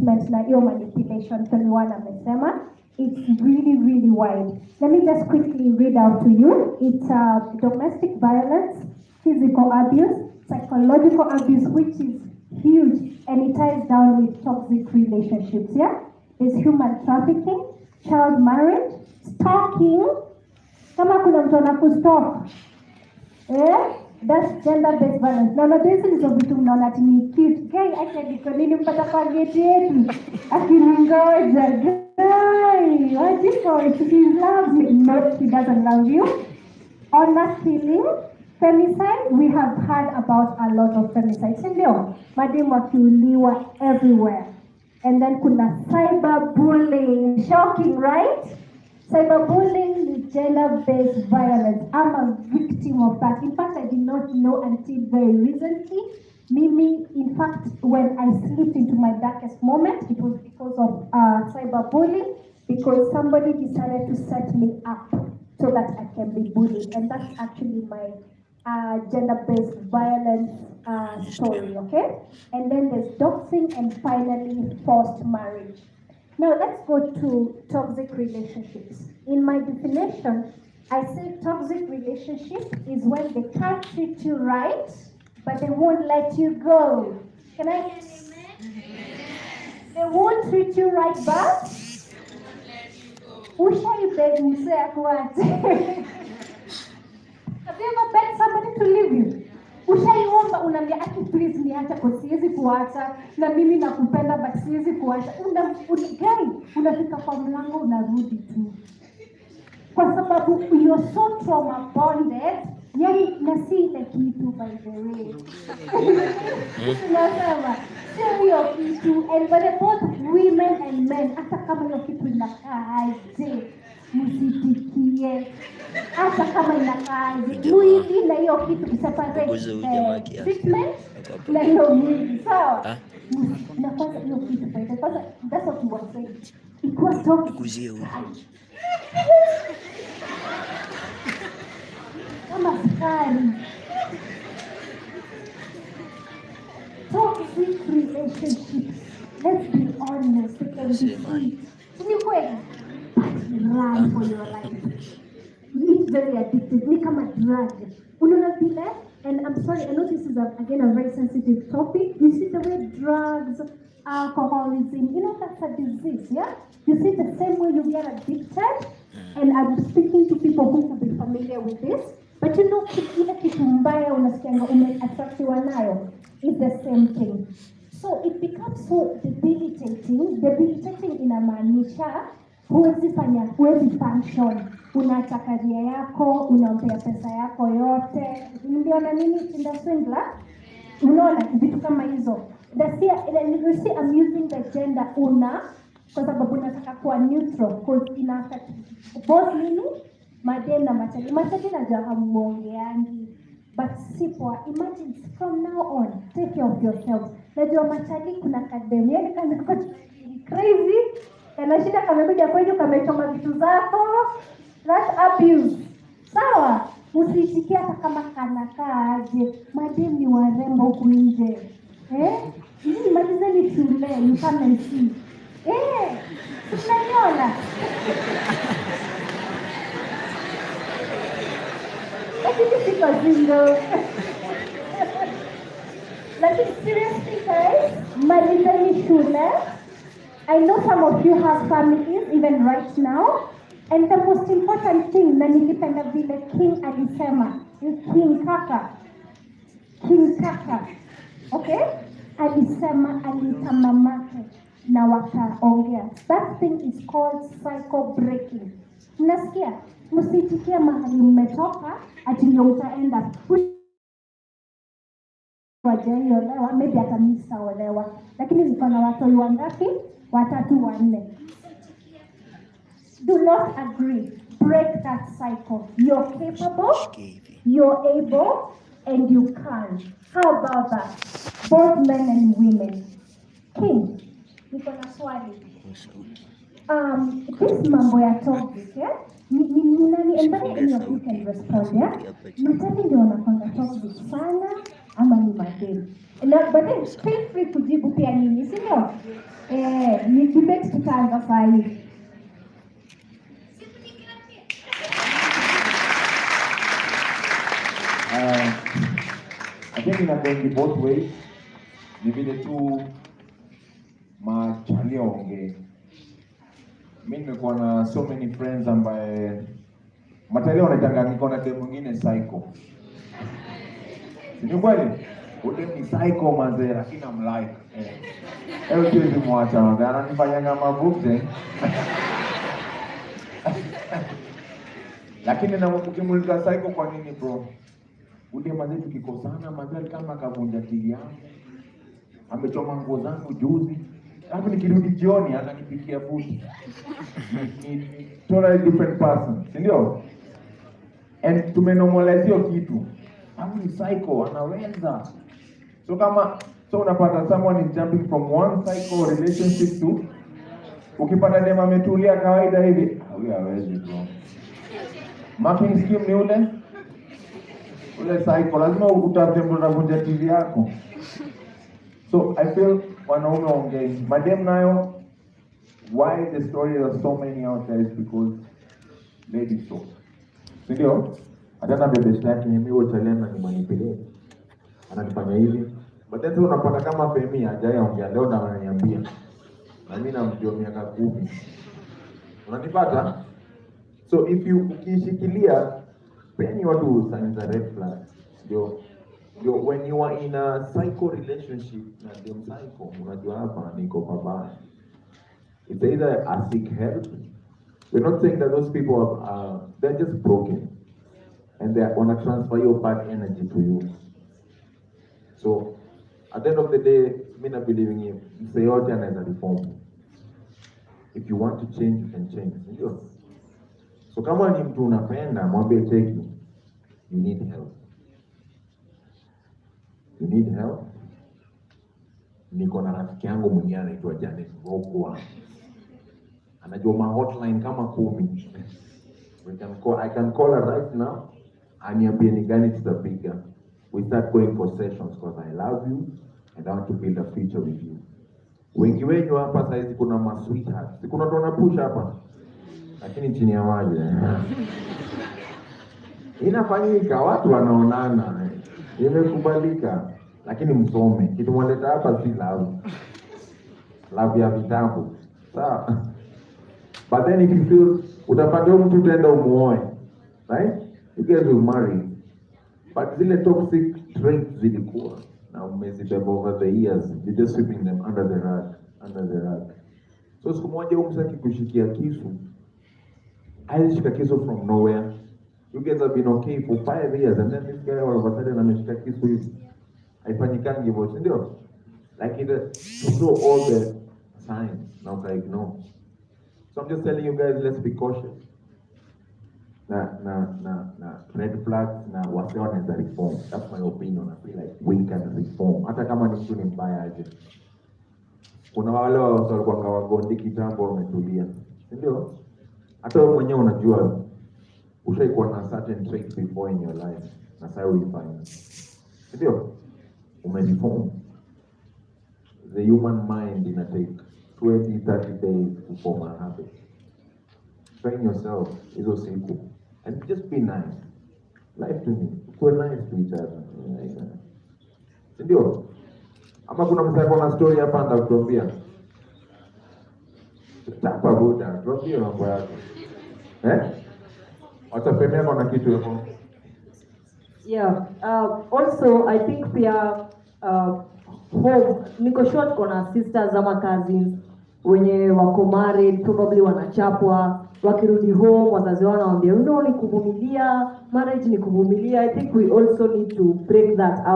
treatment na hiyo manipulation Femi amesema. It's really, really wide. Let me just quickly read out to you. It's domestic violence, physical abuse, psychological abuse, which is huge, and it ties down with toxic relationships. Yeah, there's human trafficking, child marriage, stalking. Kama kuna mtu anakustalk, that's gender-based violence. Now, this is a vitu mnaona ati ni cute. Guy, acha niko nini mpaka kwa gate yetu. Akiningoja. Guy, what is it? He loves me. No, he doesn't love you. Honor killing. Femicide, we have heard about a lot of femicide. Sindio, mademu wakiuliwa everywhere. And then kuna cyberbullying. Shocking, right? Cyberbullying is gender-based violence. I'm a victim of that. In fact, I did not know until very recently. Mimi, in fact, when I slipped into my darkest moment, it was because of cyberbullying, because somebody decided to set me up so that I can be bullied. And that's actually my gender-based violence story, okay? And then there's doxing, and finally forced marriage. Now let's go to toxic relationships. In my definition, I say toxic relationship is when they can't treat you right, but they won't let you go. Can I hear an amen? They won't treat you right, but ushaibeg mse akuache. Have you ever begged somebody to leave you? Ushaiomba unambia ati please niacha kwa siwezi kuacha na mimi nakupenda but siwezi kuacha. Unafika kwa mlango unarudi tu. Kwa sababu you're so trauma bonded, yani na si ile kitu by the way. Unasema sio hiyo kitu, and but both women and men, hata kama hiyo kitu inakaa aje, msitikie. Hata kama inakaa mwili na hiyo kitu separate treatment na hiyo mwili. Sawa? Na kwanza hiyo kitu by kwanza, that's what you were saying. Ikuwa toxic. Kama skari. Toxic relationships. Let's be honest. Run for your life. It's very addictive. Ni kama drug. Unaona vile? And I'm sorry, I know this is again a very sensitive topic. You see the way drugs, alcoholism, that's a disease, yeah? You see the same way you get addicted, and I'm speaking to people who will be familiar with this, but ile kitu mbaya unasikianga umeattractiwa nayo is the same thing. So it becomes so debilitating. Debilitating inamaanisha huwezi function. Unaacha career yako, unaompea pesa yako yote. Ndio na nini Tinder swindler? Unaona vitu kama hizo. You see, I'm using the gender una kwa sababu nataka kuwa neutral, because ina affect both mimi, madem na machali. Machali najua hamuongeangi, but sipo. Imagine from now on, take care of yourself. Najua machali kuna kadem, yani kana crazy. Anashinda kamekuja kwenye kamechoma vitu zako. That's abuse. Sawa? Usisikia hata kama kanakaa aje. Madem ni warembo huku nje. Hii malizeni shule, you come and see. Tunaiona. Lakini siko single. Lakini seriously guys, malizeni shule. I know some of you have families even right now. And the most important thing, na nikipenda vile King alisema, Kingkaka. Okay? Alisema aliita mamake na wakaongea. That thing is called cycle breaking. Mnasikia? Msitikie mahali mmetoka ati ndio utaenda. Wajaiolewa, maybe atamisa olewa. Lakini ziko na watoi wangapi? 3, 4. Do not agree. Break that cycle. You're capable, you're able, and you can. How about that? Both men and women. King, niko na swali. This mambo ya toxic, yeah? Nani any of you can respond, yeah? Matani ndio wanakwanga toxic sana ama ni madeni? But then feel free kujibu pia nini, sio? tutaanza saa hii. I think in a going both ways. Ni vile tu machalio ongee. Mimi nimekuwa na so many friends ambaye matalio wanatanga niko na demu mwingine psycho. Ni kweli? Ule ni psycho manze lakini I'm like leo siwezi mwacha manze ananifanya mabukte. Lakini na ukimuuliza psycho kwa nini bro? Ule manze tukikosana manze kama akavunja akili yangu. Amechoma nguo zangu juzi. Alafu nikirudi jioni ananipikia food. Ni totally different person, si ndio? And tumenormalize hiyo kitu. Hapo ni psycho anaweza. So unapata someone is jumping from one psycho relationship to ukipata dema ametulia kawaida hivi, huyo hawezi bro. Marking scheme ni ule psycho lazima utafute mtu anavunja TV yako. So I feel wanaume ongei. Madem nayo, why the stories are so many out there is because ladies talk. Sindio? Atana bebe yake mimi uchalema ni manipulate. Ananifanya hivi. But then unapata kama Femi hajaye ongea leo na ananiambia. Na mimi namjua miaka 10. Unanipata? So if you ukishikilia penye watu signs are red flags. When you are in a psycho relationship na the psycho, unajua hapa niko pabaya. It's either I seek help. We're not saying that those people they're just broken. And they want to transfer your bad energy to you. So, at the end of the day, me not believing you. You say yote anaweza reform. If you want to change, you can change. Ndio. So kama ni mtu unapenda, mwambie cheki. You need help. You need help. Niko na rafiki yangu mwingine anaitwa Janet Rokwa. Anajua ma hotline kama 10. I can call her right now. Aniambie ni gani tutapiga. We start going for sessions because I love you and I want to build a future with you. Wengi wenyu hapa saizi kuna ma sweethearts. Si kuna tuna push hapa. Lakini chini ya maji. Inafanyika watu wanaonana. Imekubalika. Lakini msome. Kitu mwaleta hapa si love. Love ya vitabu. Sawa. But then if you feel utapata mtu tenda umuoe. Right? You guys will marry. But zile toxic traits zilikuwa. Now umezibeba over the years. You're just sweeping them under the rug. So siku moja umsaki kushikia kisu. Alishika kisu from nowhere. You guys have been okay for 5 years and then this guy all of a sudden ameshika kisu hivi. Haifanyikangi hivyo, si ndio? Like to show all the signs. Now I ignore. So I'm just telling you guys, let's be cautious. Red flags na wase wanaweza reform. That's my opinion. I feel like we can reform. Hata kama ni mtu ni mbaya aje. Kuna wale walikuwa wagondi kitambo wametulia. Ndio? Hata wewe mwenyewe unajua ushaikuwa na certain traits before in your life. Na sasa uifanye. Ndio? Umereform. The human mind ina take 20-30 days to form a habit. Train yourself, hizo siku. And just be nice. Life to me. Kuwa nice to each other. Ndio? Ama kuna msako na story hapa nda kutuambia. Tapa buda, tuambie mambo yako. Watafemea kwa na kitu hapo. Yeah. Also, I think pia home, niko short kuna sisters ama cousins wenye wako married, probably wanachapwa, wakirudi home wazazi wao wanawaambia ni kuvumilia, marriage ni kuvumilia. I think we also need to break that.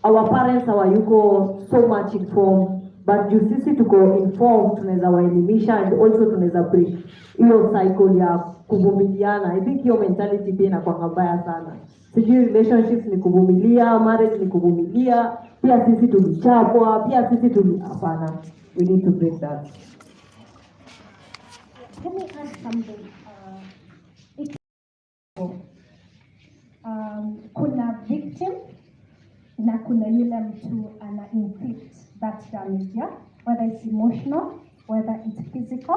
Our parents hawayuko so much informed, but juu sisi tuko informed, tunaweza waelimisha and also tunaweza break hiyo cycle ya kuvumiliana. I think hiyo mentality pia inakuwa mbaya sana. Sijui relationships ni kuvumilia, marriage ni kuvumilia, pia sisi tulichapwa, pia sisi hapana. We need to break that. Let me ask something. Kuna victim na kuna yule mtu ana inflict that damage, yeah? Whether it's emotional whether it's physical,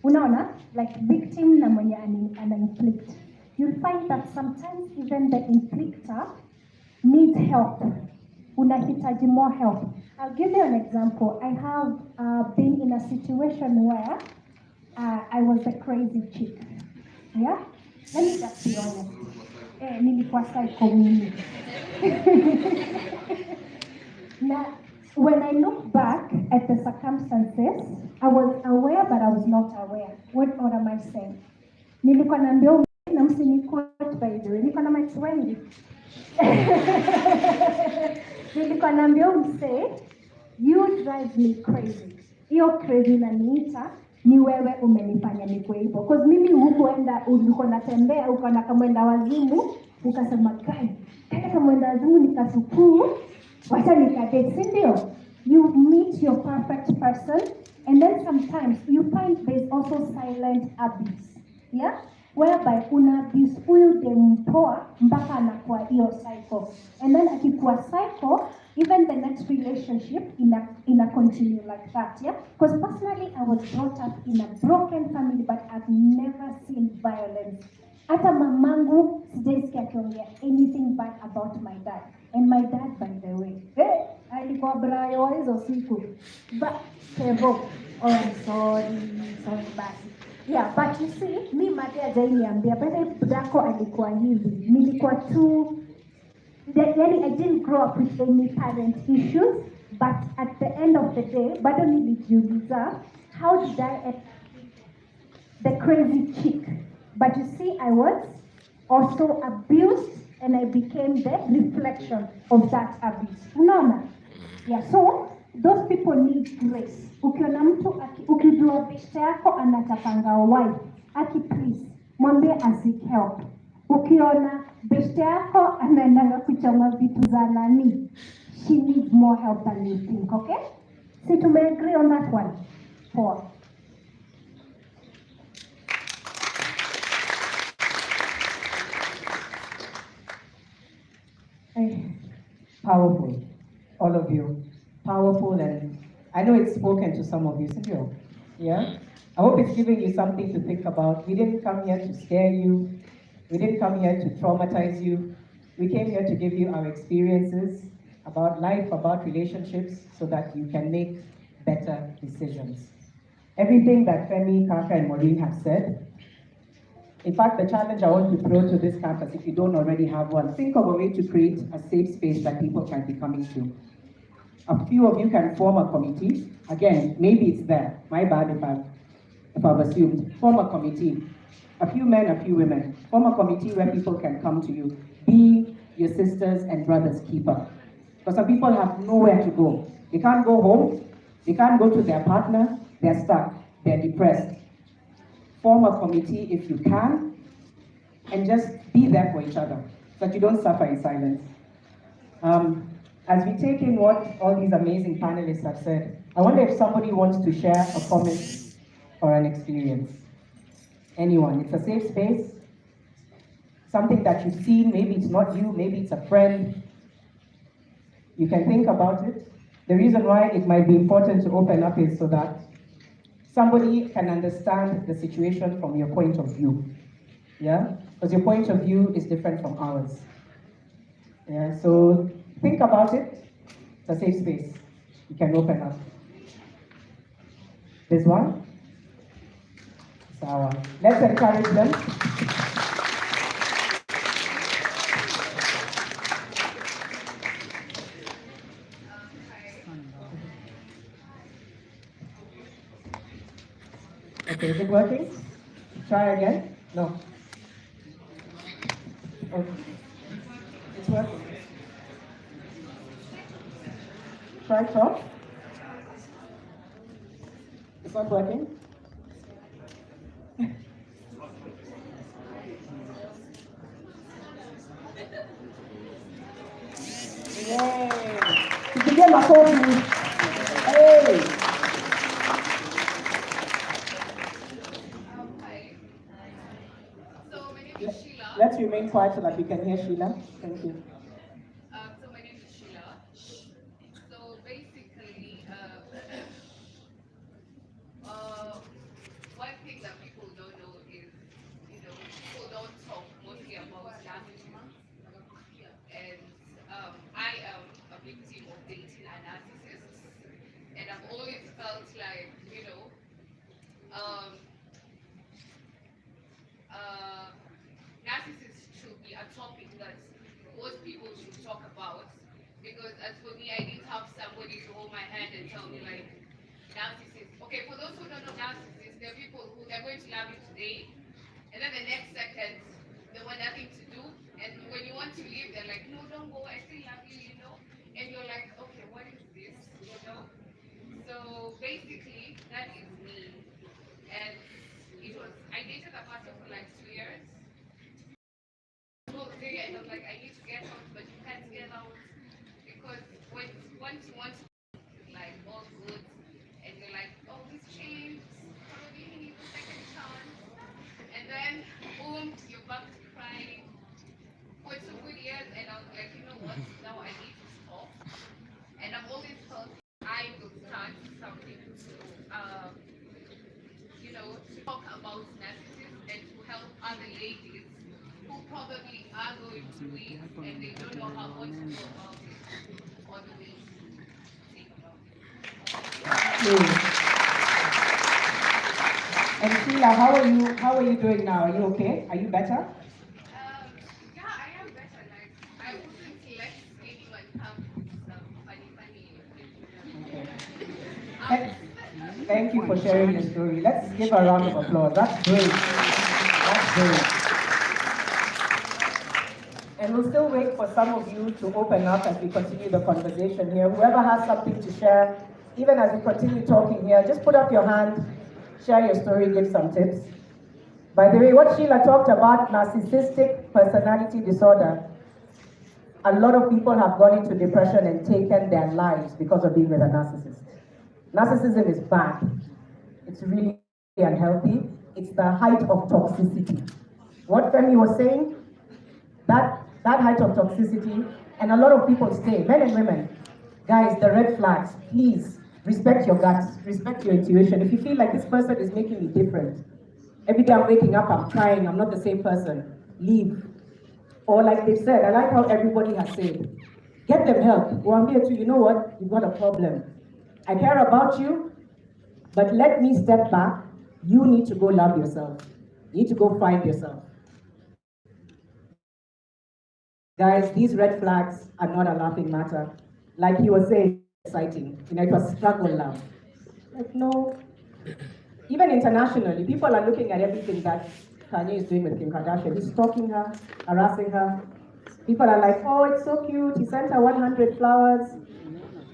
unaona, like victim na mwenye ana inflict. You'll find that sometimes even the inflictor needs help. Unahitaji more help. I'll give you an example. I have been in a situation where I was a crazy chick. Yeah? Let me just be honest. Nilikuwa psycho mimi. Now, when I look back at the circumstances, I was aware but I was not aware. What am I saying? Nilikuwa naambia na msiniquote by the way. Nilikuwa na mics wengi. Nilikuwa naambia mse, you drive me crazy. Hiyo crazy naniita ni wewe umenifanya nikuwe hivyo. Because mimi hukuenda, ulikuwa natembea, uko na kamwenda wazimu, ukasema kai, kaka kamwenda wazimu nikasukuu, wacha nikadate, si ndio? You meet your perfect person, and then sometimes you find there's also silent abuse. Yeah? Whereby una abuse huyu dem poa mpaka anakuwa hiyo cycle. And then akikuwa cycle, even the next relationship ina continue like that, yeah? Because personally, I was brought up in a broken family, but I've never seen violence. Hata mamangu sijaisikia akiongea anything bad about my dad. And my dad, by the way, alikuwa brayo wa hizo siku. But, Kevo, oh, I'm sorry basi. Yeah, but you see, me mate hajaniambia, but budako alikuwa hivi. Nilikuwa tu, yani I didn't grow up with any parent issues, but at the end of the day, bado nilijiuliza, how did I act the crazy chick? But you see, I was also abused and I became the reflection of that abuse. Unaona? Yeah, so those people need grace. Ukiona mtu ukijua beshte yako anatapanga wife, please mwambie aseek help. Ukiona beshte yako anaendanga kuchoma vitu za nani, she needs more help than you think, okay? So to agree on that one. Four. Powerful, all of you. Powerful, and I know it's spoken to some of you, Silvio. Yeah? I hope it's giving you something to think about. We didn't come here to scare you. We didn't come here to traumatize you. We came here to give you our experiences about life, about relationships, so that you can make better decisions. Everything that Femi, Kaka, and Maureen have said, in fact, the challenge I want to throw to this campus, if you don't already have one, think of a way to create a safe space that people can be coming to. A few of you can form a committee. Again, maybe it's there. My bad if I've assumed. Form a committee. A few men, a few women. Form a committee where people can come to you. Be your sisters and brothers' keeper. Because some people have nowhere to go. They can't go home. They can't go to their partner. They're stuck. They're depressed. Form a committee if you can, and just be there for each other, so that you don't suffer in silence. As we take in what all these amazing panelists have said, I wonder if somebody wants to share a comment or an experience. Anyone? It's a safe space. Something that you've seen, maybe it's not you, maybe it's a friend. You can think about it. The reason why it might be important to open up is so that somebody can understand the situation from your point of view. Yeah? Because your point of view is different from ours. Yeah, so think about it. It's a safe space. You can open up. There's one? So let's encourage them. Okay, is it working? Try again? No. Okay. It's working. Try top. It's not working? Yay! Tupige makofi. Hey! Let's remain quiet so that we can hear Sheila. Thank you. So my name is Sheila. So basically, and I've always felt like, um, narcissists should be a topic that most people should talk about. Because as for me, I didn't have somebody to hold my hand and tell me like, narcissists. Okay, for those who don't know narcissists, they're people who they're going to love you today, and then the next second they want nothing to do. And when you want to leave, they're like, no, don't go. I still love you, And you're like, okay, what is this? So basically, that is me. And I dated a person for like 2 years. Whole day, and I'm like, I need to get out, but you can't get out because once you want to, it's like all good, and you're like, oh, this changed. Probably you need a second chance, and then boom, you're back to crying for 2 good years, and I was like, you know what? Now I need to stop, and I've always thought I will start something to talk about narcissists and to help other ladies who probably are going through it and they don't know how much to go about it or the way to think about it. And Sheila, how are you doing now? Are you okay? Are you better? Yeah, I am better. Like, I wouldn't let anyone come with some funny. Okay. Thank you for sharing your story. Let's give a round of applause. That's great. That's great. And we'll still wait for some of you to open up as we continue the conversation here. Whoever has something to share, even as we continue talking here, just put up your hand, share your story, give some tips. By the way, what Sheila talked about, narcissistic personality disorder, a lot of people have gone into depression and taken their lives because of being with a narcissist. Narcissism is bad. It's really unhealthy. It's the height of toxicity. What Femi was saying, that height of toxicity, and a lot of people stay, men and women. Guys, the red flags, please respect your guts, respect your intuition. If you feel like this person is making me different, every day I'm waking up, I'm crying, I'm not the same person, leave. Or like they said, I like how everybody has said, get them help. Or I'm here too, you know what, you've got a problem. I care about you, but let me step back. You need to go love yourself. You need to go find yourself. Guys, these red flags are not a laughing matter. Like he was saying, exciting. It was struggle love. Like, no. Even internationally, people are looking at everything that Kanye is doing with Kim Kardashian. He's stalking her, harassing her. People are like, oh, it's so cute. He sent her 100 flowers.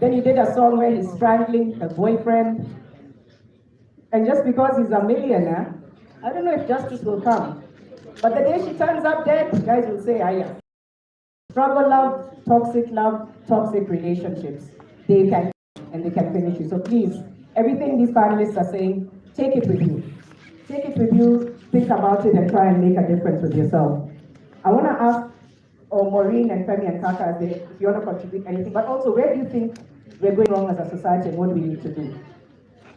Then he did a song where he's strangling her boyfriend. And just because he's a millionaire, I don't know if justice will come. But the day she turns up dead, guys will say, yeah. Struggle love, toxic relationships. They can, and they can finish you. So please, everything these panelists are saying, take it with you. Take it with you, think about it, and try and make a difference with yourself. I want to ask Maureen and Femi and Kaka if you want to contribute anything, but also where do you think we're going wrong as a society and what do we need to do?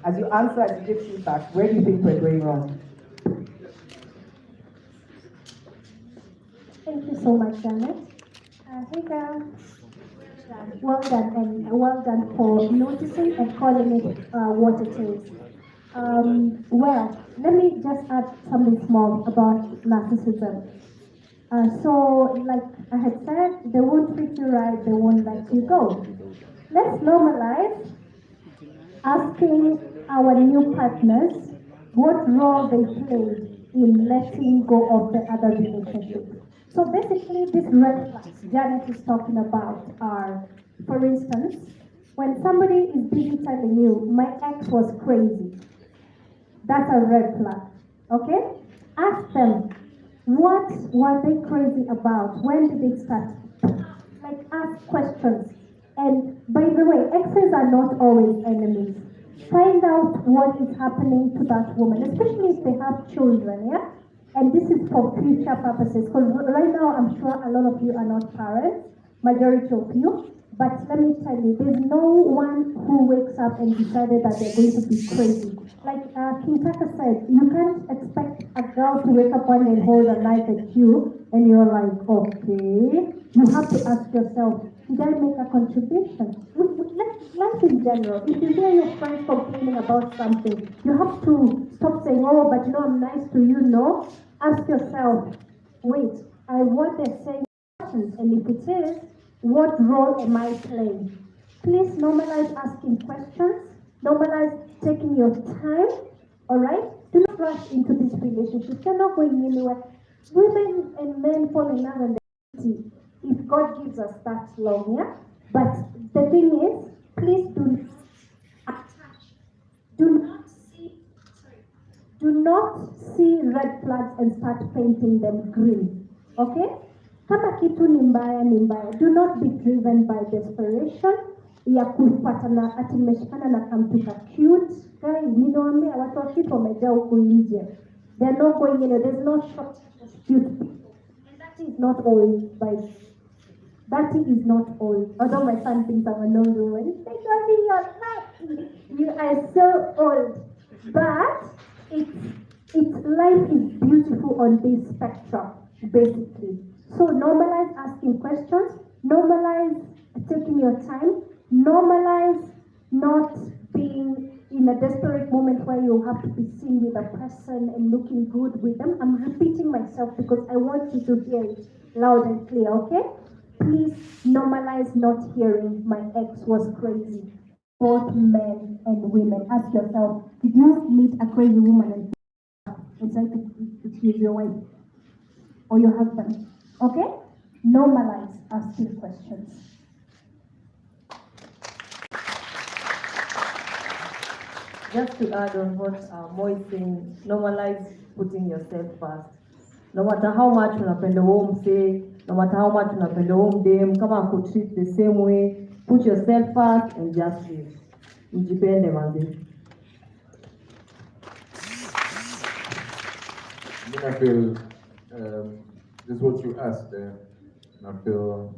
As you answer, as you give feedback, where do you think we're going wrong? Thank you so much, Janet. I think well done, and well done for noticing and calling it what it is. Well, let me just add something small about narcissism. So, like I had said, they won't treat you right, they won't let you go. Let's normalize asking our new partners what role they played in letting go of the other relationship. So basically, these red flags Janet is talking about are, for instance, when somebody is busy telling you, my ex was crazy, that's a red flag, okay? Ask them, what were they crazy about? When did it start? Like, ask questions. And by the way, exes are not always enemies. Find out what is happening to that woman, especially if they have children, yeah? And this is for future purposes, because right now I'm sure a lot of you are not parents, majority of you, but let me tell you, there's no one who wakes up and decided that they're going to be crazy. Like Kingkaka said, you can't expect a girl to wake up one day and hold a knife at you, and you're like, okay. You have to ask yourself, did I make a contribution? life in general. If you hear your friends complaining about something, you have to stop saying, oh, but you know, I'm nice to you. No. Ask yourself, wait, what they're saying matters, and if it is, what role am I playing? Please normalize asking questions, normalize taking your time, all right? Do not rush into this relationship. They're not going anywhere. Women and men fall in love and they see if God gives us that long, yeah? But the thing is, please do not attach. Do not see red flags and start painting them green. Okay? Kama kitu ni mbaya ni mbaya. Do not be driven by desperation ya kupatana ati mmeshikana na kamtu ka cute. Guys, ninawaambia watu wa kitu wamejaa huku nje. They're not going anywhere. There's no shortage of cute people. And that is not all by that is not all. Although my son thinks I'm an old woman. Say, Johnny, you're not. You are so old. But it's life is beautiful on this spectrum, basically. So normalize asking questions, normalize taking your time, normalize not being in a desperate moment where you have to be seen with a person and looking good with them. I'm repeating myself because I want you to hear it loud and clear, okay? Please normalize not hearing my ex was crazy. Both men and women. Ask yourself, did you meet a crazy woman and try to choose your wife or your husband? Okay? Normalize asking questions. Just to add on what Mo is saying, normalize putting yourself first. No matter how much unapenda huo msee, no matter how much unapenda huo mdem, kama akutreat the same way, put yourself first and just live. Mjipende manzi. I feel this is what you asked. I feel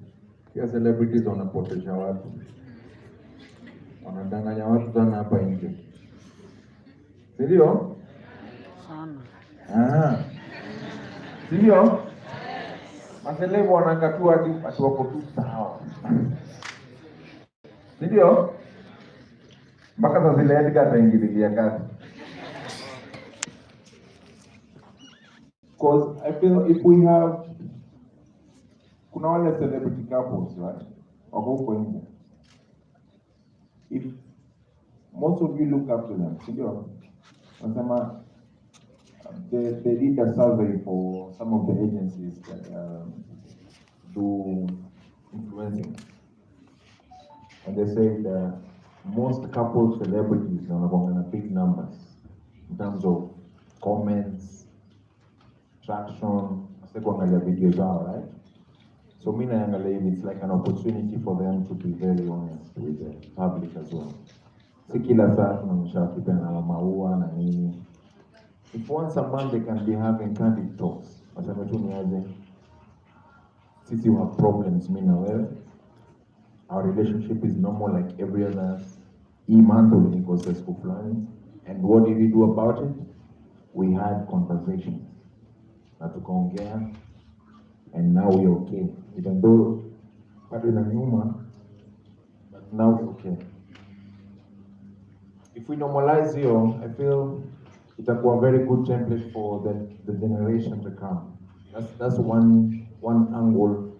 here celebrities wanapotosha watu, wanadanganya watu sana hapa nje, sindio? Sindio? Maselebu wanakatua ati wako tu sawa, sindio? Mpaka sasa zile Edgar ataingililia kazi. Because I feel if we have kuna wale celebrity couples, right? Wako huko nje. If most of you look up to them, sindio? Wanasema they did a survey for some of the agencies that do influencing. And they say that most couple celebrities are big numbers in terms of comments, traction, kuangalia video zao, right? So mimi naangalia it's like an opportunity for them to be very honest with the public as well. Si kila saa tunaonyesha wakipenda maua na nini. If once a month they can be having candid talks, wasema tu niaje, sisi we have problems mimi na wewe. Our relationship is normal like every other. Hii month uliniko successful fulani. And what did we do about it? We had conversations. Na tukaongea, and now we're okay. Even though bado na nyuma, but now we're okay. If we normalize here, I feel itakuwa a very good template for the generation to come. That's one angle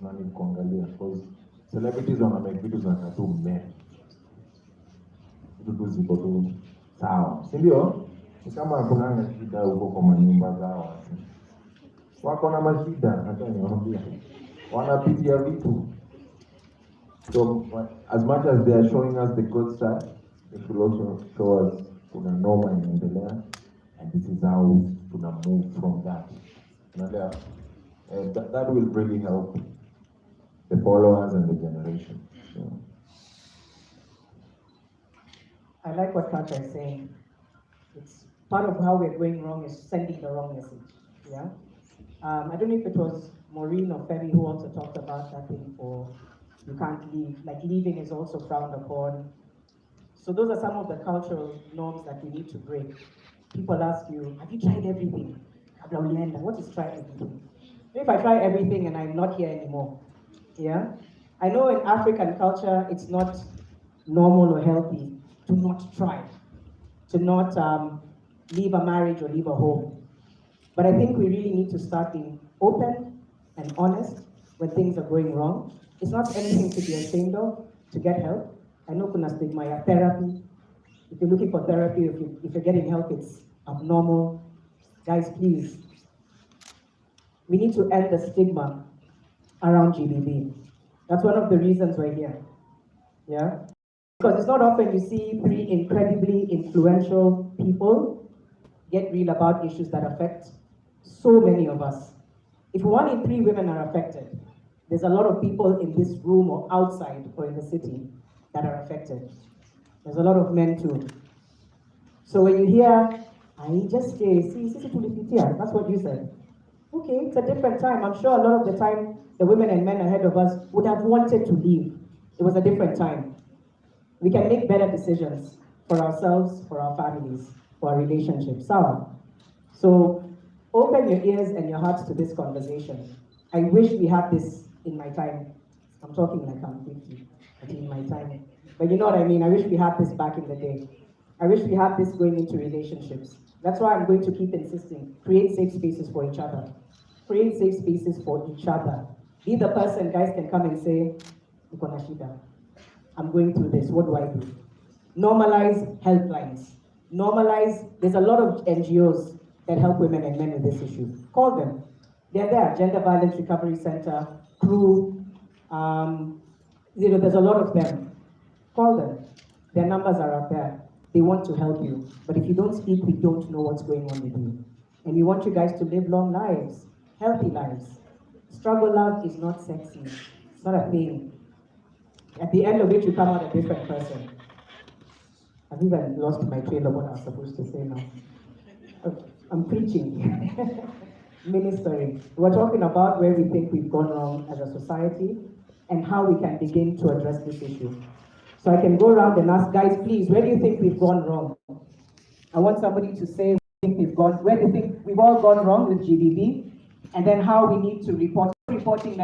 na need kuangalia, because celebrities wanna make videos na tu meh. Vitu ziko tu sawa, si ndio? Ni kama hakuna shida huko kwa manyumba zao. Wako na mashida, hata niwaambia. Wanapitia vitu. So as much as they are showing us the good side, they should also show us kuna norma inaendelea, and this is how tuna move from that. Unaelewa? That will really help the followers and the generation. So. I like what Kaka is saying. It's part of how we're going wrong is sending the wrong message. Yeah. I don't know if it was Maureen or Femi who also talked about that thing for you can't leave. Like leaving is also frowned upon. So those are some of the cultural norms that we need to break. People ask you, have you tried everything? What is try everything? If I try everything and I'm not here anymore, yeah, I know in African culture, it's not normal or healthy to not try, to not leave a marriage or leave a home. But I think we really need to start being open and honest when things are going wrong. It's not anything to be ashamed of, to get help. I know kuna stigma ya therapy. If you're looking for therapy, if you're getting help, it's abnormal. Guys, please. We need to end the stigma around GBV. That's one of the reasons we're here. Yeah? Because it's not often you see three incredibly influential people get real about issues that affect so many of us. If 1 in 3 women are affected, there's a lot of people in this room or outside or in the city that are affected. There's a lot of men too. So when you hear, I just see, that's what you said. Okay, it's a different time. I'm sure a lot of the time, the women and men ahead of us would have wanted to leave. It was a different time. We can make better decisions for ourselves, for our families, for our relationships. So open your ears and your hearts to this conversation. I wish we had this in my time. I'm talking like I'm 50, but in my time. But you know what I mean? I wish we had this back in the day. I wish we had this going into relationships. That's why I'm going to keep insisting. Create safe spaces for each other. Create safe spaces for each other. Be the person guys can come and say, "Niko na shida. I'm going through this, what do I do?" Normalize helplines. Normalize, there's a lot of NGOs that help women and men with this issue. Call them. They're there, Gender Violence Recovery Center, CREW, there's a lot of them. Call them. Their numbers are up there. They want to help you. But if you don't speak, we don't know what's going on with you. And we want you guys to live long lives, healthy lives. Struggle love is not sexy. It's not a thing. At the end of it, you come out a different person. I've even lost my trail of what I was supposed to say now. I'm preaching, ministering. We're talking about where we think we've gone wrong as a society and how we can begin to address this issue. So I can go around and ask, guys, please, where do you think we've gone wrong? I want somebody to say where do you think we've all gone wrong with GBV, and then how we need to report. Reporting